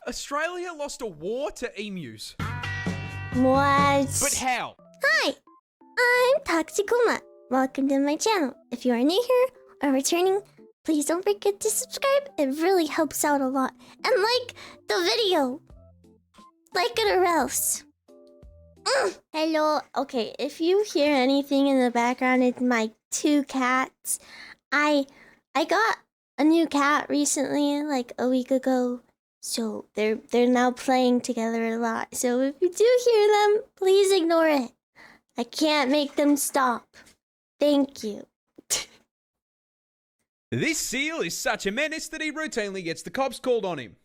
Australia lost a war to emus. What? But how? Hi, I'm Toxicoma. Welcome to my channel. If you are new here or returning, please don't forget to subscribe. It really helps out a lot. And like the video. Like it or else. Hello. Okay, if you hear anything in the background, it's my two cats. I got a new cat recently, like a week ago. So they're now playing together a lot. So if you do hear them, please ignore it. I can't make them stop. Thank you. This seal is such a menace that he routinely gets the cops called on him.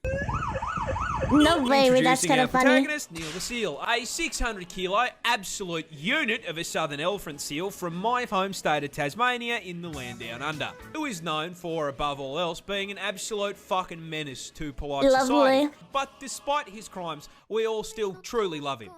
No way, wait, that's kind of funny. Protagonist, Neil the Seal, a 600-kilo absolute unit of a southern elephant seal from my home state of Tasmania in the land down under, who is known for, above all else, being an absolute fucking menace to polite society. But despite his crimes, we all still truly love him.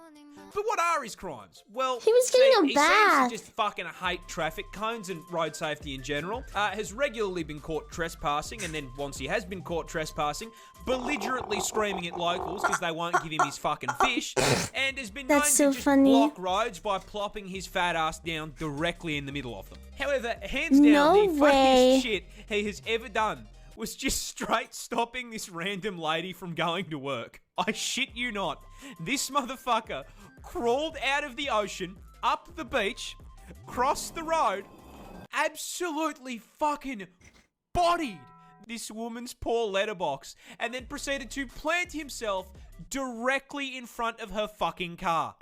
But what are his crimes? Well, he was getting a bath. He seems to just fucking hate traffic cones and road safety in general. Has regularly been caught trespassing, and then once he has been caught trespassing, belligerently screaming at locals because they won't give him his fucking fish, and has been known to just block roads by plopping his fat ass down directly in the middle of them. However, hands down, the funniest shit he has ever done was just straight stopping this random lady from going to work. I shit you not. This motherfucker crawled out of the ocean, up the beach, crossed the road, absolutely fucking bodied this woman's poor letterbox, and then proceeded to plant himself directly in front of her fucking car.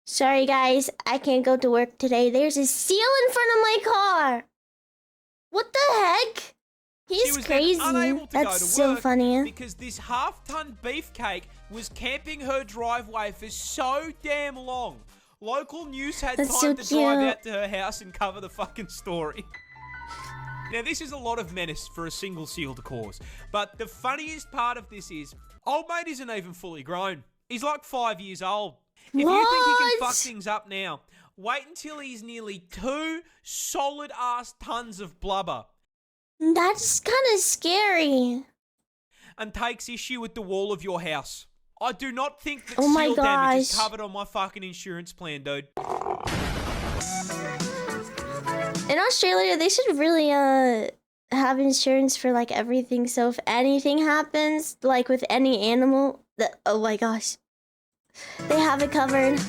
Sorry guys, I can't go to work today. There's a seal in front of my car. What the heck? He's crazy. That's so funny. Because this half-ton beefcake was camping her driveway for so damn long. Local news had time to drive out to her house and cover the fucking story. Now, this is a lot of menace for a single seal to cause. But the funniest part of this is, old mate isn't even fully grown. He's like 5 years old. If you think he can fuck things up now, wait until he's nearly 2 solid-ass tons of blubber. That's kind of scary. And takes issue with the wall of your house. I do not think that seal damage is covered on my fucking insurance plan, dude. In Australia, they should really have insurance for like everything. So if anything happens, like with any animal, oh my gosh, they have it covered.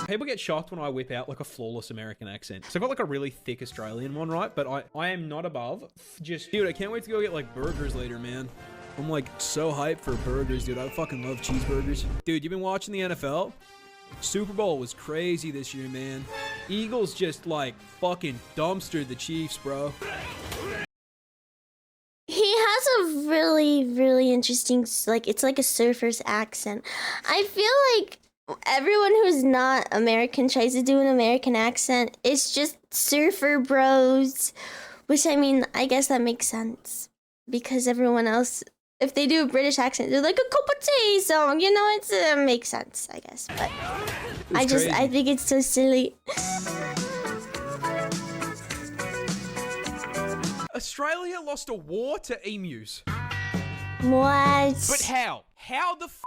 People get shocked when I whip out like a flawless American accent. So I've got like a really thick Australian one, right? But I am not above just... Dude, I can't wait to go get like burgers later, man. I'm like so hyped for burgers, dude. I fucking love cheeseburgers. Dude, you been watching the NFL? Super Bowl was crazy this year, man. Eagles just like fucking dumpstered the Chiefs, bro. He has a really, really interesting, like, it's like a surfer's accent. I feel like everyone who's not American tries to do an American accent. It's just surfer bros. Which, I mean, I guess that makes sense. Because everyone else, if they do a British accent, they're like a cup of tea. So, you know, it makes sense, I guess. But I think it's so silly. Australia lost a war to emus. What? But how? How the f***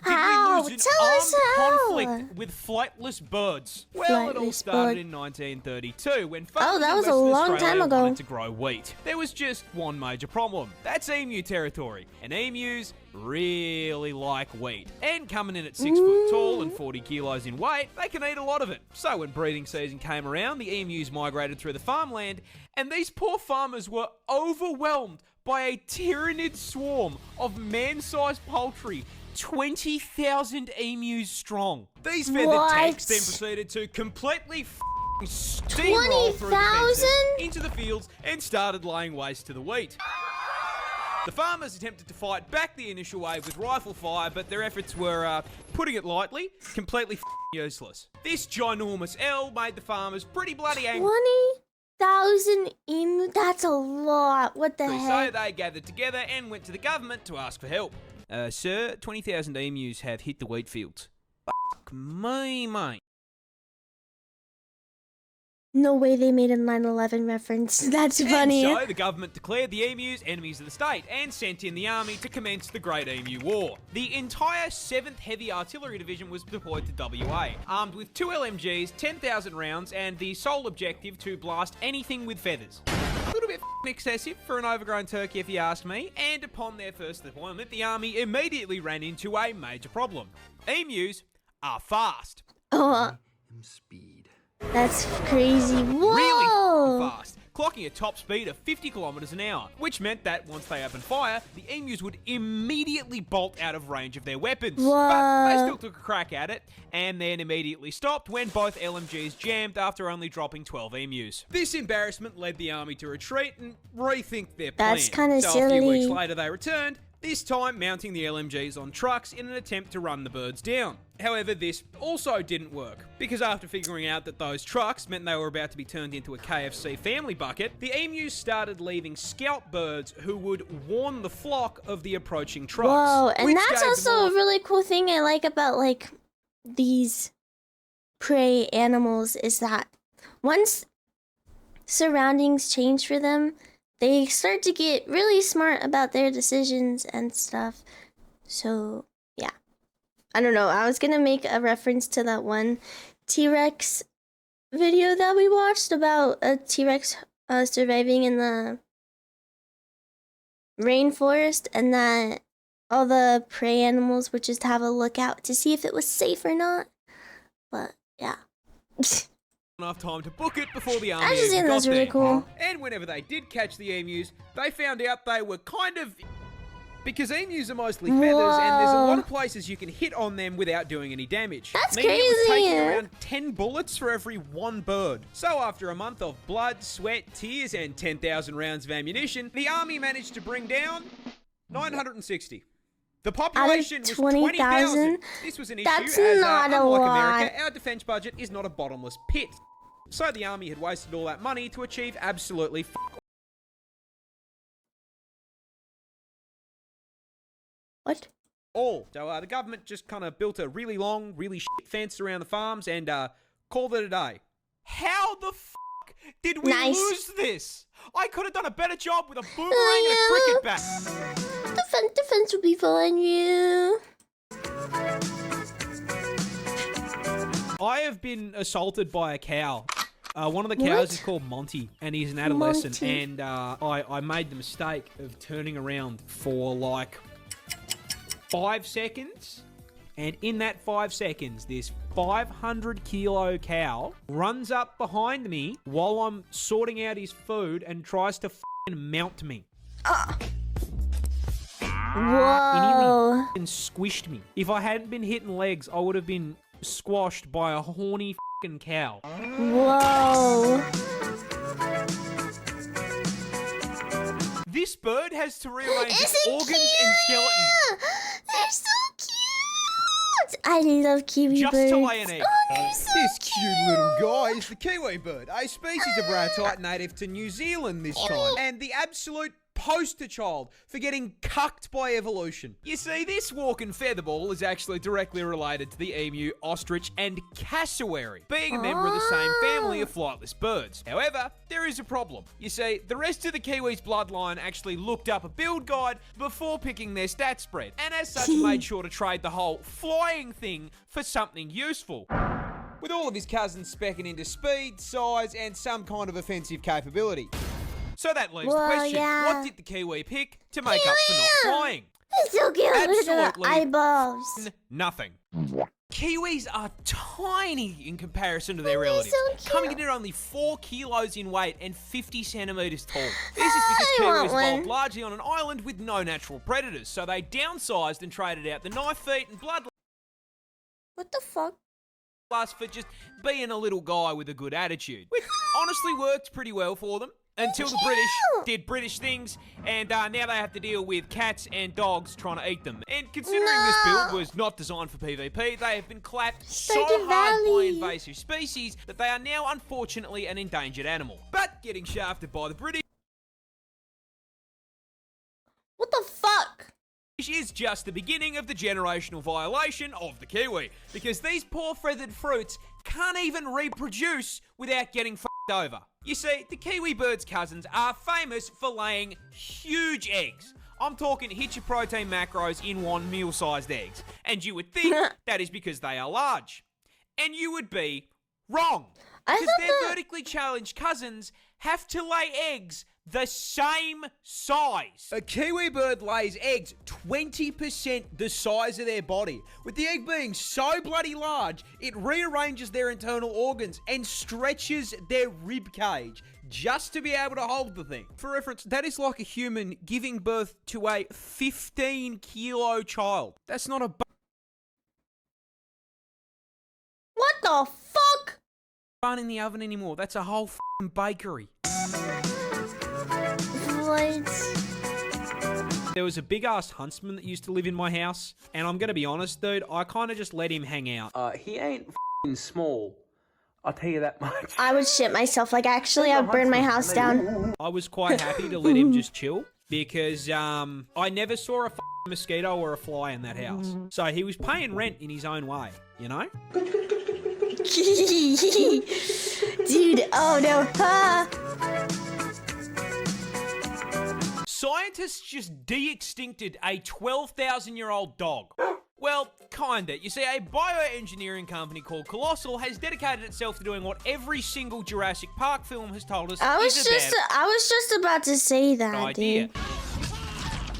did we lose an armed conflict with flightless birds? Well, it all started in 1932 when farmers in Western Australia wanted to grow wheat. There was just one major problem. That's emu territory, and emus really like wheat. And coming in at 6 foot tall and 40 kilos in weight, they can eat a lot of it. So when breeding season came around, the emus migrated through the farmland, and these poor farmers were overwhelmed by a tyrannid swarm of man-sized poultry, 20,000 emus strong. These feathered tanks then proceeded to completely steamroll through the fences into the fields and started laying waste to the wheat. The farmers attempted to fight back the initial wave with rifle fire, but their efforts were, putting it lightly, completely useless. This ginormous L made the farmers pretty bloody angry. 20,000 emu? That's a lot. What the heck? So they gathered together and went to the government to ask for help. Sir, 20,000 emus have hit the wheat fields. Fuck me, mate. No way they made a 9/11 reference. That's funny. And so the government declared the emus enemies of the state and sent in the army to commence the Great Emu War. The entire 7th Heavy Artillery Division was deployed to WA, armed with 2 LMGs, 10,000 rounds, and the sole objective to blast anything with feathers. A little bit excessive for an overgrown turkey if you ask me, and upon their first deployment, the army immediately ran into a major problem. Emus are fast. Oh, Speed. that's crazy. Whoa! Really fast, clocking a top speed of 50 kilometers an hour, which meant that once they opened fire, the emus would immediately bolt out of range of their weapons. Whoa. But they still took a crack at it, and then immediately stopped when both LMGs jammed after only dropping 12 emus. This embarrassment led the army to retreat and rethink their plan. That's kinda So a few weeks silly. later they returned, this time mounting the LMGs on trucks in an attempt to run the birds down. However, this also didn't work, because after figuring out that those trucks meant they were about to be turned into a KFC family bucket, the emus started leaving scout birds who would warn the flock of the approaching trucks. Whoa, and which that's gave also them a really cool thing I like about like these prey animals is that once surroundings change for them, they start to get really smart about their decisions and stuff. So, yeah. I don't know. I was gonna make a reference to that one T-Rex video that we watched about a T-Rex surviving in the rainforest, and that all the prey animals would just have a lookout to see if it was safe or not. But, yeah. enough time to book it before the army I just even think got that's really there. cool. And whenever they did catch the emus, they found out they were kind of... Because emus are mostly feathers, and there's a lot of places you can hit on them without doing any damage. That's Meaning it was crazy. taking around 10 bullets for every one bird. So after a month of blood, sweat, tears, and 10,000 rounds of ammunition, the army managed to bring down 960. The population was 20,000. This was an issue That's as, not a unlike lot. America, our defense budget is not a bottomless pit. So the army had wasted all that money to achieve absolutely What? all. So the government just kind of built a really long, really shit fence around the farms and called it a day. How the fuck did we lose this? I could have done a better job with a boomerang and a cricket bat. The fence will be fine, yeah. I have been assaulted by a cow. One of the cows is called Monty, and he's an adolescent. Monty. And I made the mistake of turning around for like 5 seconds. And in that 5 seconds, this 500-kilo cow runs up behind me while I'm sorting out his food and tries to f***ing mount me. Whoa. And squished me. If I hadn't been hitting legs, I would have been squashed by a horny f***ing cow. Whoa. This bird has to rearrange its Isn't organs cute? and skeleton They're so cute. I love kiwi just birds. to lay an egg. Oh, they're so This cute little guy is the kiwi bird, a species of ratite native to New Zealand this time, and the absolute poster child for getting cucked by evolution. You see, this walking featherball is actually directly related to the emu, ostrich, and cassowary, being a member of the same family of flightless birds. However, there is a problem. You see, the rest of the kiwi's bloodline actually looked up a build guide before picking their stat spread, and as such made sure to trade the whole flying thing for something useful. With all of his cousins specking into speed, size, and some kind of offensive capability. So that leaves the Well, question, yeah. what did the kiwi pick to make up for not flying? They're so cute. Look at the Absolutely. eyeballs. Nothing. Kiwis are tiny in comparison to their they're relatives, so cute. coming in at only 4 kilos in weight and 50 centimeters tall. This is because I want kiwis one. evolved largely on an island with no natural predators, so they downsized and traded out the knife feet and bloodlust What the fuck? for just being a little guy with a good attitude, which honestly worked pretty well for them. Until the British did British things, and now they have to deal with cats and dogs trying to eat them. And considering this build was not designed for PvP, they have been clapped so Stardew hard by Valley. invasive species that they are now unfortunately an endangered animal. But getting shafted by the British What the fuck? is just the beginning of the generational violation of the kiwi, because these poor feathered fruits can't even reproduce without getting over. You see, the kiwi bird's cousins are famous for laying huge eggs. I'm talking hit your protein macros in one meal-sized eggs. And you would think that is because they are large. And you would be wrong. Because their vertically challenged cousins have to lay eggs the same size. A kiwi bird lays eggs 20% the size of their body. With the egg being so bloody large, it rearranges their internal organs and stretches their rib cage just to be able to hold the thing. For reference, that is like a human giving birth to a 15-kilo child. That's not a What the fuck? bun in the oven anymore. That's a whole f***ing bakery. What? There was a big-ass huntsman that used to live in my house, and I'm gonna be honest, dude, I kind of just let him hang out. He ain't f***ing small. I'll tell you that much. I would shit myself. Like, actually, I'd burn my house down. I was quite happy to let him just chill, because I never saw a f***ing mosquito or a fly in that house. So he was paying rent in his own way, you know? Dude, oh no. Scientists just de-extincted a 12,000-year-old dog. Well, kinda. You see, a bioengineering company called Colossal has dedicated itself to doing what every single Jurassic Park film has told us I was is a bad just about to say that, idea. dude.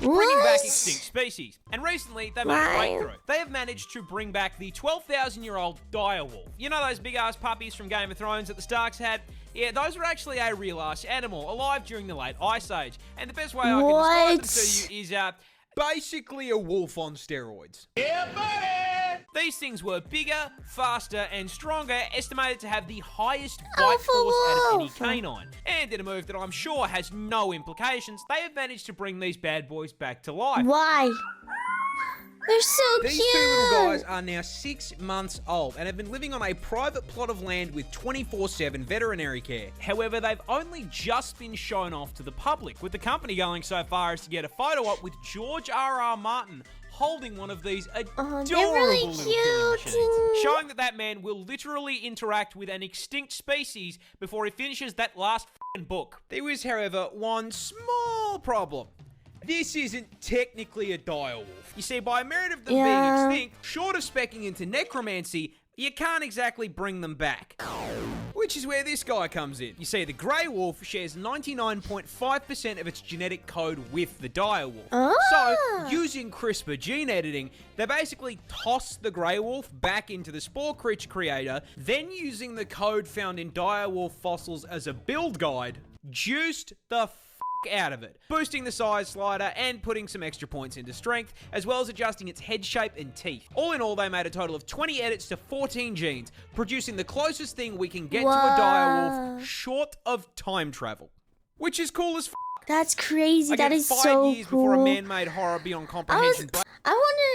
Bringing What? back extinct species. And recently, they made a breakthrough. They have managed to bring back the 12,000-year-old direwolf. You know those big-ass puppies from Game of Thrones that the Starks had? Yeah, those were actually a real-ass animal, alive during the late Ice Age. And the best way I can describe them to you is, basically a wolf on steroids. yeah, buddy! These things were bigger, faster, and stronger, estimated to have the highest bite Alpha force out of any wolf. canine. And in a move that I'm sure has no implications, they have managed to bring these bad boys back to life. Why? They're so These cute. two little guys are now 6 months old and have been living on a private plot of land with 24/7 veterinary care. However, they've only just been shown off to the public, with the company going so far as to get a photo op with George R.R. Martin holding one of these adorable they're really little killing cute. machines, showing that man will literally interact with an extinct species before he finishes that last f***ing book. There was, however, one small problem. This isn't technically a direwolf. You see, by merit of them Yeah. being extinct, short of specking into necromancy, you can't exactly bring them back. Which is where this guy comes in. You see, the grey wolf shares 99.5% of its genetic code with the dire wolf. Ah. So, using CRISPR gene editing, they basically toss the grey wolf back into the spore creator, then using the code found in dire wolf fossils as a build guide, juiced the out of it, boosting the size slider and putting some extra points into strength, as well as adjusting its head shape and teeth. All in all, they made a total of 20 edits to 14 genes, producing the closest thing we can get to a dire wolf short of time travel. Which is cool as That's crazy. Again, That is 5 so years cool. before a man-made horror beyond comprehension. I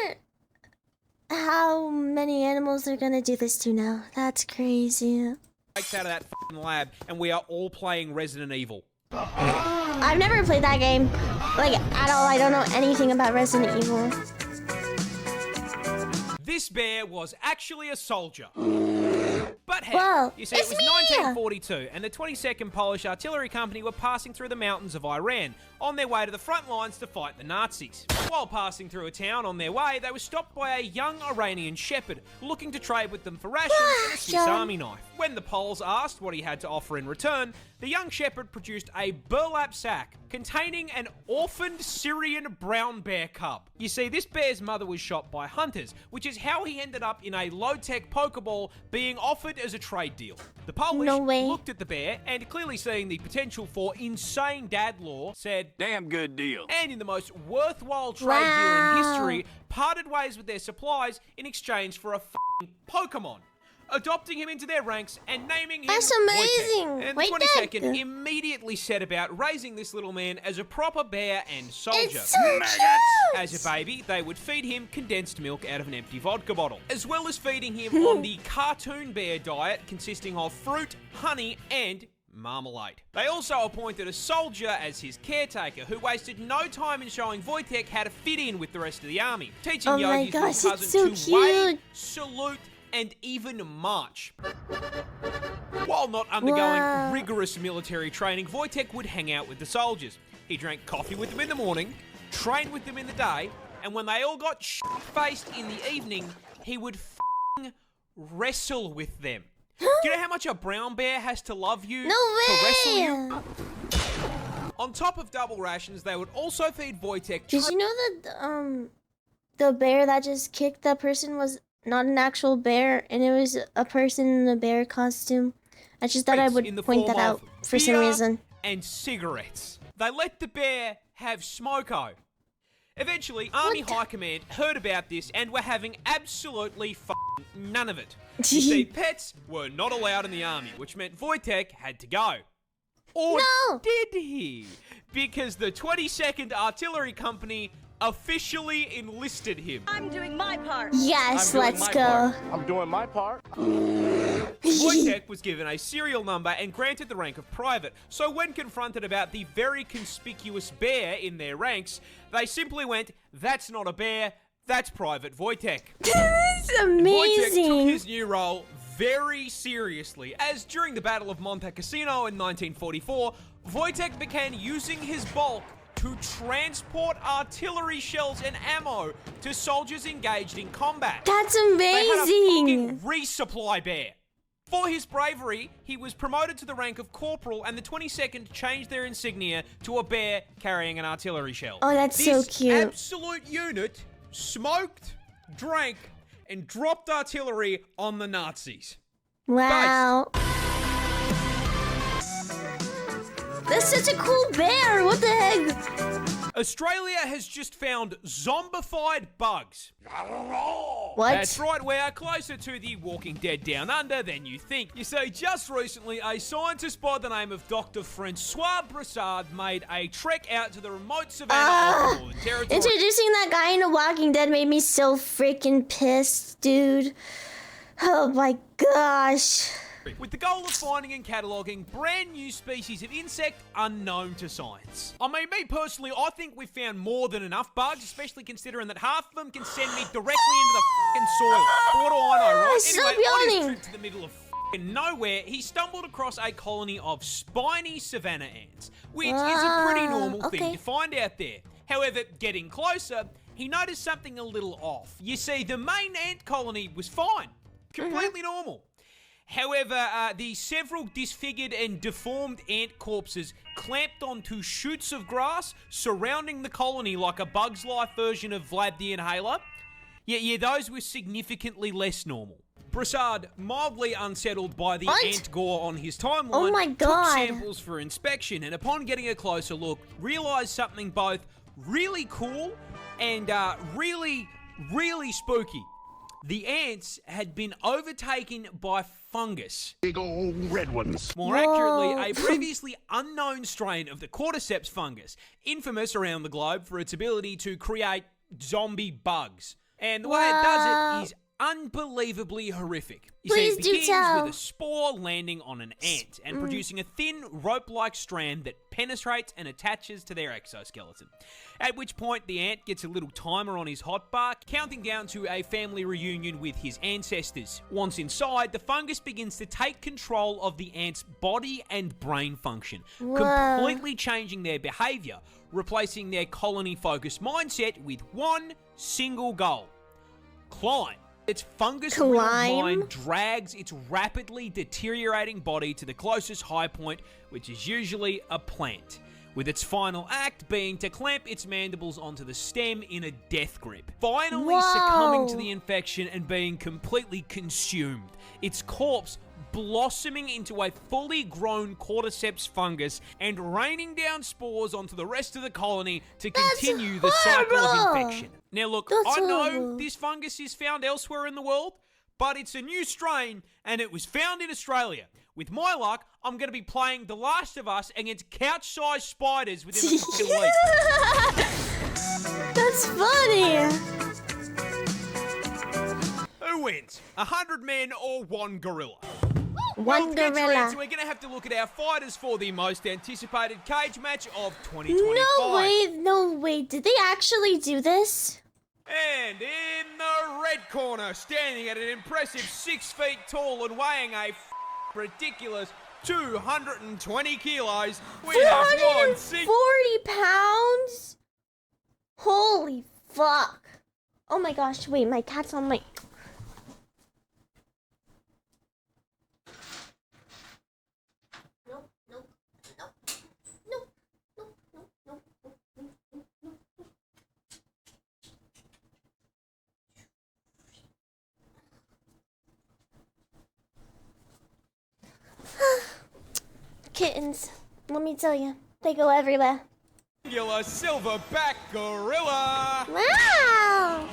wonder how many animals they're gonna do this to now. That's crazy. Breaks out of that f***ing lab, and we are all playing Resident Evil. I've never played that game, like, at all. I don't know anything about Resident Evil. This bear was actually a soldier. But hey, Whoa, you see, it's it was me! 1942, and the 22nd Polish Artillery Company were passing through the mountains of Iran on their way to the front lines to fight the Nazis. While passing through a town on their way, they were stopped by a young Iranian shepherd looking to trade with them for rations and a Swiss Army knife. When the Poles asked what he had to offer in return, the young shepherd produced a burlap sack containing an orphaned Syrian brown bear cub. You see, this bear's mother was shot by hunters, which is how he ended up in a low-tech Pokeball being offered as a trade deal. The Polish No way. looked at the bear and, clearly seeing the potential for insane dad lore, said, Damn good deal. and in the most worthwhile trade deal in history, parted ways with their supplies in exchange for a f***ing Pokemon, adopting him into their ranks and naming him That's Wojtek. amazing. And the Wojtek. 22nd immediately set about raising this little man as a proper bear and soldier. It's so cute! As a baby, they would feed him condensed milk out of an empty vodka bottle, as well as feeding him on the cartoon bear diet consisting of fruit, honey, and marmalade. They also appointed a soldier as his caretaker, who wasted no time in showing Wojtek how to fit in with the rest of the army, teaching Oh my Yogi's gosh, little it's cousin so to wave, cute. salute, and even march. While not undergoing rigorous military training, Wojtek would hang out with the soldiers. He drank coffee with them in the morning, trained with them in the day, and when they all got shit-faced in the evening, he would wrestle with them. Do you know how much a brown bear has to love you to wrestle you? On top of double rations, they would also feed Wojtek... Did you know that the bear that just kicked that person was not an actual bear, and it was a person in a bear costume? I just thought I would point that out for some reason. And cigarettes. They let the bear have smoko. Eventually, Army High Command heard about this and were having absolutely none of it. You see, pets were not allowed in the army, which meant Wojtek had to go. Or did he? Because the 22nd Artillery Company officially enlisted him. I'm doing my part. Yes, let's go. I'm doing my part. Wojtek was given a serial number and granted the rank of private. So when confronted about the very conspicuous bear in their ranks, they simply went, "That's not a bear, that's Private Wojtek." That's amazing. Wojtek took his new role very seriously, as during the Battle of Monte Cassino in 1944, Wojtek began using his bulk to transport artillery shells and ammo to soldiers engaged in combat. That's amazing. They had a fucking resupply bear. For his bravery, he was promoted to the rank of corporal, and the 22nd changed their insignia to a bear carrying an artillery shell. Oh, that's so cute. This absolute unit smoked, drank, and dropped artillery on the Nazis. Wow. That's such a cool bear. What the heck? Australia has just found zombified bugs. What? That's right, we are closer to the Walking Dead Down Under than you think. You see, just recently, a scientist by the name of Dr. Francois Broussard made a trek out to the remote savannah of the Northern Territory. Introducing that guy in The Walking Dead made me so freaking pissed, dude. Oh my gosh. With the goal of finding and cataloguing brand new species of insect unknown to science. I mean, me personally, I think we've found more than enough bugs, especially considering that half of them can send me directly into the f***ing soil. But what do I know, right? Stop Anyway, on his yawning. trip to the middle of f***ing nowhere, he stumbled across a colony of spiny savanna ants, which is a pretty normal thing to find out there. However, getting closer, he noticed something a little off. You see, the main ant colony was fine, completely normal. However, the several disfigured and deformed ant corpses clamped onto shoots of grass surrounding the colony like a Bug's Life version of Vlad the Inhaler. Yeah, those were significantly less normal. Broussard, mildly unsettled by the ant gore on his timeline, took samples for inspection, and upon getting a closer look, realised something both really cool and really spooky. The ants had been overtaken by fungus. Big old red ones. More accurately, a previously unknown strain of the cordyceps fungus, infamous around the globe for its ability to create zombie bugs. And the way it does it is unbelievably horrific. You see, it begins with a spore landing on an ant and producing a thin rope-like strand that penetrates and attaches to their exoskeleton. At which point the ant gets a little timer on his hotbar, counting down to a family reunion with his ancestors. Once inside, the fungus begins to take control of the ant's body and brain function, completely changing their behavior, replacing their colony-focused mindset with one single goal: climb. Its fungus-riddled mind drags its rapidly deteriorating body to the closest high point, which is usually a plant, with its final act being to clamp its mandibles onto the stem in a death grip, finally succumbing to the infection and being completely consumed, its corpse blossoming into a fully grown cordyceps fungus and raining down spores onto the rest of the colony to continue the cycle of infection. Now look, I know this fungus is found elsewhere in the world, but it's a new strain and it was found in Australia. With my luck, I'm going to be playing The Last of Us against couch-sized spiders within a fucking week. That's funny. Who wins? 100 men or one gorilla? One gorilla. So we're going to have to look at our fighters for the most anticipated cage match of 2025. No way. Did they actually do this? And in the red corner, standing at an impressive 6 feet tall and weighing a ridiculous 220 kilos. We have won 440 pounds? Holy fuck. Oh my gosh, wait, my cat's on my... Nope, nope, nope, nope, nope, nope, nope, nope, nope, nope. Kittens, let me tell you, they go everywhere. Regular silverback gorilla. Wow!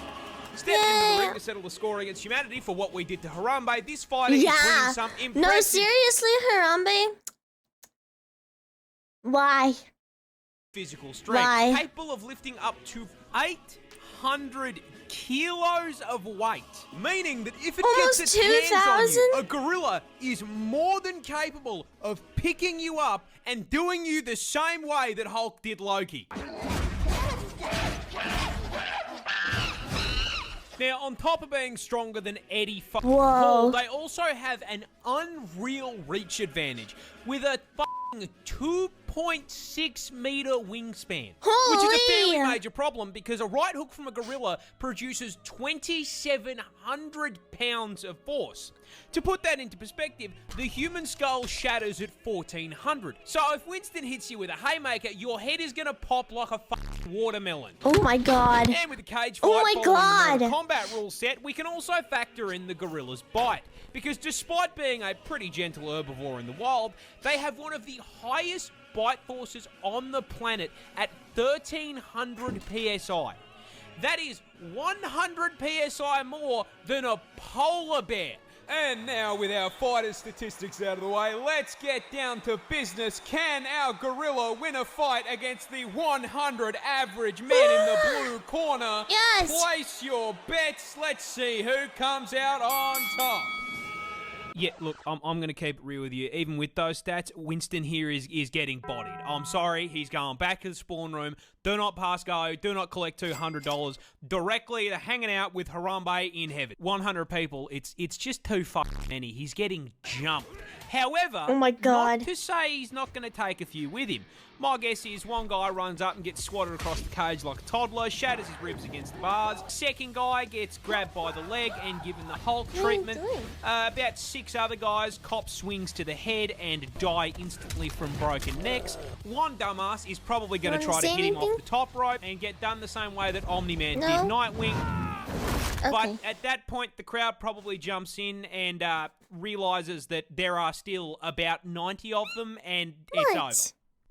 Stepped into the ring to settle the score against humanity for what we did to Harambe. This fighter is bringing some impressive... No, seriously, Harambe? Why? Physical strength. Capable of lifting up to 800 kilos of weight. Meaning that if it Almost gets its hands on 2,000? you, a gorilla is more than capable of picking you up and doing you the same way that Hulk did Loki. Now, on top of being stronger than Eddie Hall, they also have an unreal reach advantage with a 2.6 meter wingspan. Holy! Which is a fairly major problem because a right hook from a gorilla produces 2,700 pounds of force. To put that into perspective, the human skull shatters at 1,400. So if Winston hits you with a haymaker, your head is gonna pop like a watermelon. Oh my god. And with the cage fight following the combat rule set, we can also factor in the gorilla's bite. Because despite being a pretty gentle herbivore in the wild, they have one of the highest bite forces on the planet at 1,300 PSI. That is 100 PSI more than a polar bear. And now, with our fighter statistics out of the way, let's get down to business. Can our gorilla win a fight against the 100 average men in the blue corner? Yes! Place your bets. Let's see who comes out on top. Yeah, look, I'm going to keep it real with you. Even with those stats, Winston here is getting bodied. I'm sorry, he's going back to the spawn room. Do not pass go. Do not collect $200. Directly to hanging out with Harambe in heaven. 100 people, it's just too fucking many. He's getting jumped. However, oh my god, not to say he's not going to take a few with him. My guess is one guy runs up and gets swatted across the cage like a toddler, shatters his ribs against the bars. Second guy gets grabbed by the leg and given the Hulk treatment. About 6 other guys cop swings to the head and die instantly from broken necks. One dumbass is probably going to try to hit him off the top rope and get done the same way that Omni-Man did Nightwing. But at that point, the crowd probably jumps in and realizes that there are still about 90 of them and it's over.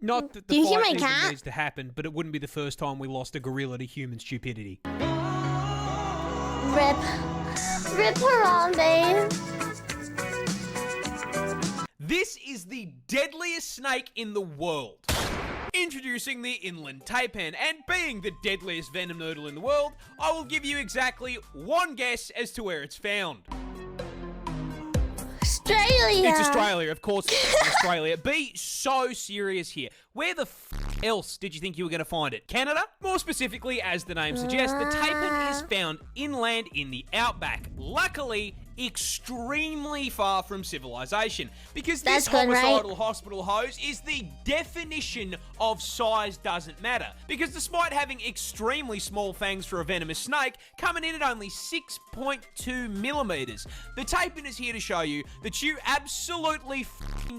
Not that the fight even needs to happen, but it wouldn't be the first time we lost a gorilla to human stupidity. Rip. Rip Harambe. This is the deadliest snake in the world. Introducing the inland taipan, and being the deadliest venom noodle in the world, I will give you exactly one guess as to where it's found. Australia. It's Australia, of course. It's Australia. Be so serious here. Where the else did you think you were going to find it? Canada? More specifically, as the name suggests, the taipan is found inland in the outback. Luckily, extremely far from civilization, because this homicidal hospital hose is the definition of size doesn't matter. Because despite having extremely small fangs for a venomous snake, coming in at only 6.2 millimeters, the taipan is here to show you that you absolutely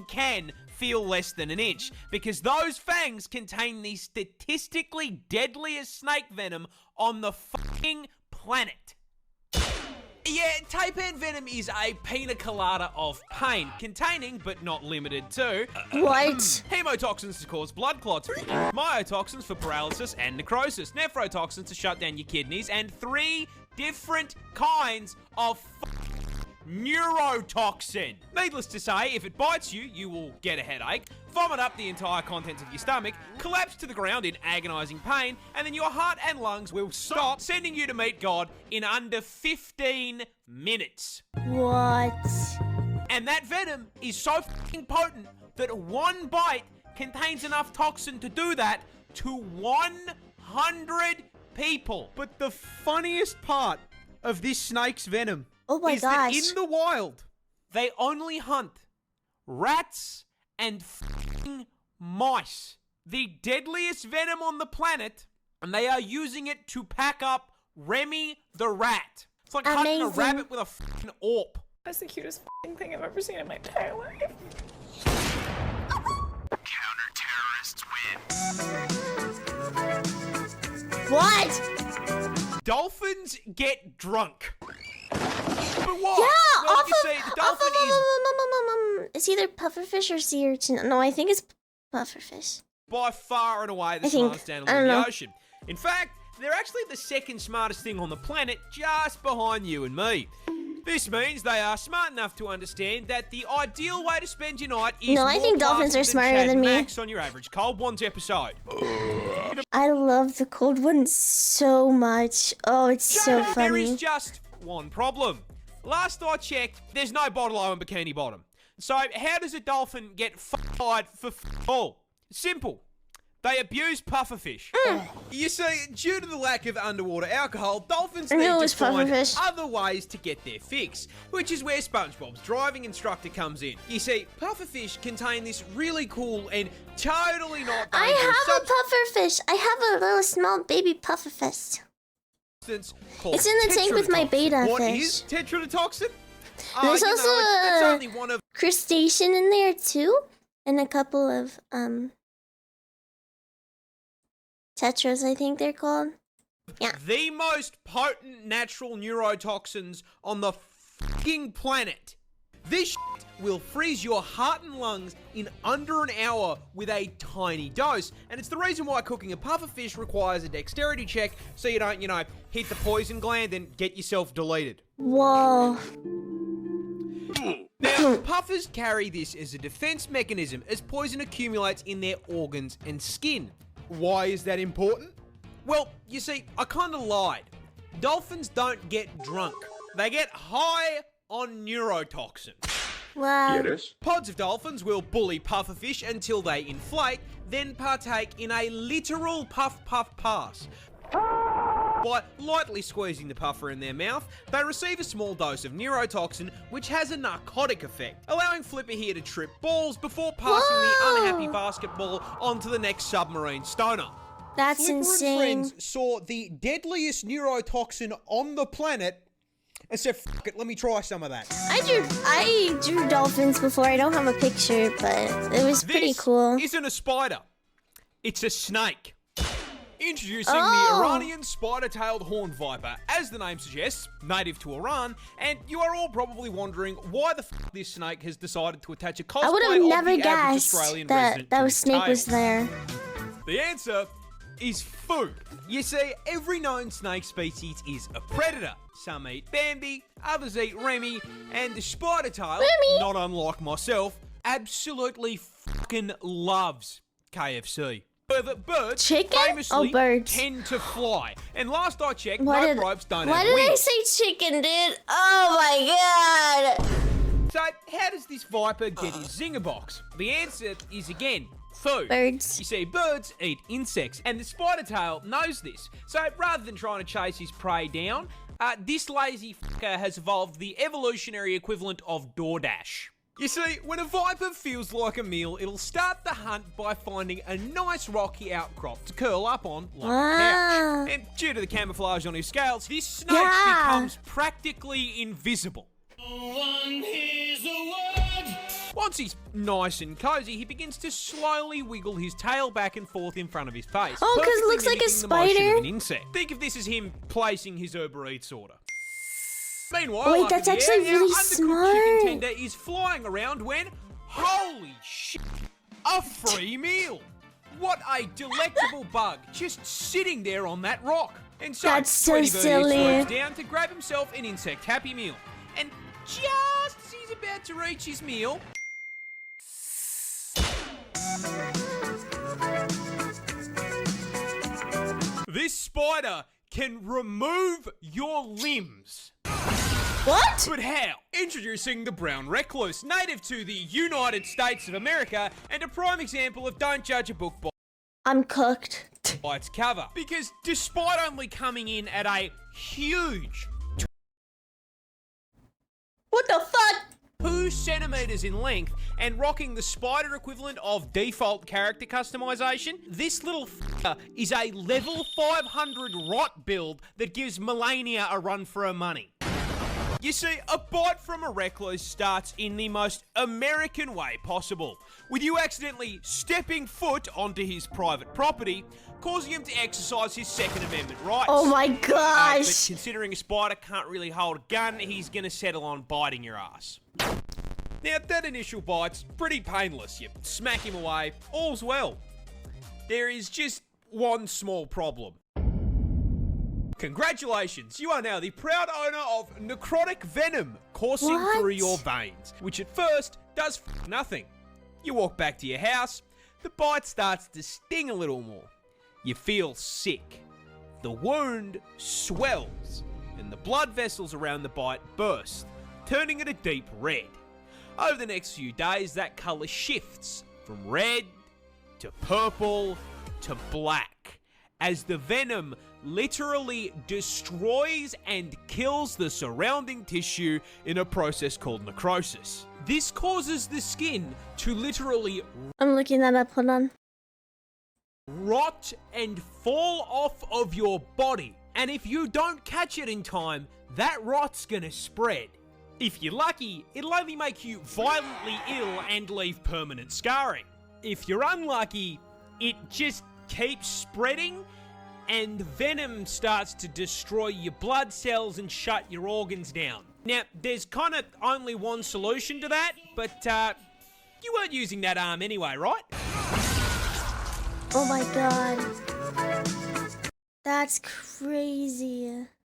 can feel less than an inch, because those fangs contain the statistically deadliest snake venom on the fucking planet. Yeah, taipan venom is a pina colada of pain, containing, but not limited to... What? Hemotoxins to cause blood clots, myotoxins for paralysis and necrosis, nephrotoxins to shut down your kidneys, and 3 different kinds of neurotoxin. Needless to say, if it bites you, you will get a headache, vomit up the entire contents of your stomach, collapse to the ground in agonizing pain, and then your heart and lungs will stop, sending you to meet God in under 15 minutes. What? And that venom is so fucking potent that one bite contains enough toxin to do that to 100 people. But the funniest part of this snake's venom is that in the wild, they only hunt rats, and f***ing mice. The deadliest venom on the planet, and they are using it to pack up Remy the rat. It's like hunting a rabbit with a f***ing AWP. That's the cutest f***ing thing I've ever seen in my entire life. Counter-terrorists win. What? Dolphins get drunk. But what? Yeah, well, off you of, see, the dolphin it's either pufferfish or sea urchin. No, I think it's pufferfish. by far and away the I think. smartest I animal don't in the know. ocean. In fact, they're actually the second smartest thing on the planet, just behind you and me. This means they are smart enough to understand that the ideal way to spend your night is No, I think more dolphins are classy smarter Chad than me. Max on your average Cold Ones episode. I love the cold one so much. Oh, it's so There funny. is just one problem. Last I checked, there's no bottle-o in Bikini Bottom. So how does a dolphin get fired for all? Simple. They abuse pufferfish. You see, due to the lack of underwater alcohol, dolphins I knew it need was to find pufferfish. other ways to get their fix, which is where SpongeBob's driving instructor comes in. You see, pufferfish contain this really cool and totally not I dangerous have a pufferfish. I have a little small baby pufferfish. substance called It's in the tank with my tetrodotoxin. beta What fish. is tetrodotoxin? There's you also know, it's a- only one of Crustacean in there too, and a couple of tetras, I think they're called. Yeah. the most potent natural neurotoxins on the fucking planet. This shit will freeze your heart and lungs in under an hour with a tiny dose, and it's the reason why cooking a pufferfish requires a dexterity check so you don't, hit the poison gland and get yourself deleted. Whoa. Now, puffers carry this as a defense mechanism as poison accumulates in their organs and skin. Why is that important? Well, you see, I kind of lied. Dolphins don't get drunk. They get high on neurotoxin. Wow. Here it is. Pods of dolphins will bully pufferfish until they inflate, then partake in a literal puff-puff pass. By lightly squeezing the puffer in their mouth, they receive a small dose of neurotoxin, which has a narcotic effect, allowing Flipper here to trip balls before passing the unhappy basketball onto the next submarine stoner. That's Flipper insane. and friends saw the deadliest neurotoxin on the planet and said, "Fuck it, let me try some of that." I drew dolphins before. I don't have a picture, but it was pretty This cool. isn't a spider. It's a snake. Introducing Oh. the Iranian spider-tailed horned viper. As the name suggests, native to Iran, and you are all probably wondering why the f*** this snake has decided to attach a cosplay I would have of never the average guessed Australian that resident to that his snake tail. was there. The answer is food. You see, every known snake species is a predator. Some eat Bambi, others eat Remy, and the spider tail, Remy. not unlike myself, absolutely fucking loves KFC. But birds Chicken? famously Oh, birds. tend to fly. And last I checked, Why rope did, ropes don't why have did I wings. say chicken, dude? Oh my god. So how does this viper get his zinger box? The answer is, again, food. Birds. You see, birds eat insects, and the spider tail knows this. So rather than trying to chase his prey down, this lazy fucker has evolved the evolutionary equivalent of DoorDash. You see, when a viper feels like a meal, it'll start the hunt by finding a nice rocky outcrop to curl up on like a Wow. couch. And due to the camouflage on his scales, this snake Yeah. becomes practically invisible. Once he's nice and cozy, he begins to slowly wiggle his tail back and forth in front of his face. Oh, 'cause it perfectly looks like a mimicking the motion spider. of an insect. Think of this as him placing his Uber Eats order. Meanwhile, Wait, up that's in the actually air, really our undercooked smart. chicken tender is flying around when, holy shit, a free meal. What a delectable bug, just sitting there on that rock. And so, That's so Tweety Bird silly. swoops down to grab himself an insect Happy Meal. And just as he's about to reach his meal, this spider can remove your limbs. What? But how? Introducing the brown recluse, native to the United States of America, and a prime example of don't judge a book I'm cooked. by its cover. Because despite only coming in at a huge What the fuck? 2 centimeters in length and rocking the spider equivalent of default character customization, this little f***er is a level 500 rot build that gives Melania a run for her money. You see, a bite from a recluse starts in the most American way possible, with you accidentally stepping foot onto his private property, causing him to exercise his Second Amendment rights. Oh my But gosh! considering a spider can't really hold a gun, he's gonna settle on biting your ass. Now, that initial bite's pretty painless. You smack him away, all's well. There is just one small problem. Congratulations, you are now the proud owner of necrotic venom coursing What? through your veins, which at first does nothing. You walk back to your house, the bite starts to sting a little more. You feel sick. The wound swells, and the blood vessels around the bite burst, turning it a deep red. Over the next few days, that colour shifts from red to purple to black, as the venom literally destroys and kills the surrounding tissue in a process called necrosis. This causes the skin to literally I'm looking that up, hold on. rot and fall off of your body. And if you don't catch it in time, that rot's gonna spread. If you're lucky, it'll only make you violently ill and leave permanent scarring. If you're unlucky, it just keeps spreading and venom starts to destroy your blood cells and shut your organs down. Now, there's kind of only one solution to that, but you weren't using that arm anyway, right? Oh my god. That's crazy.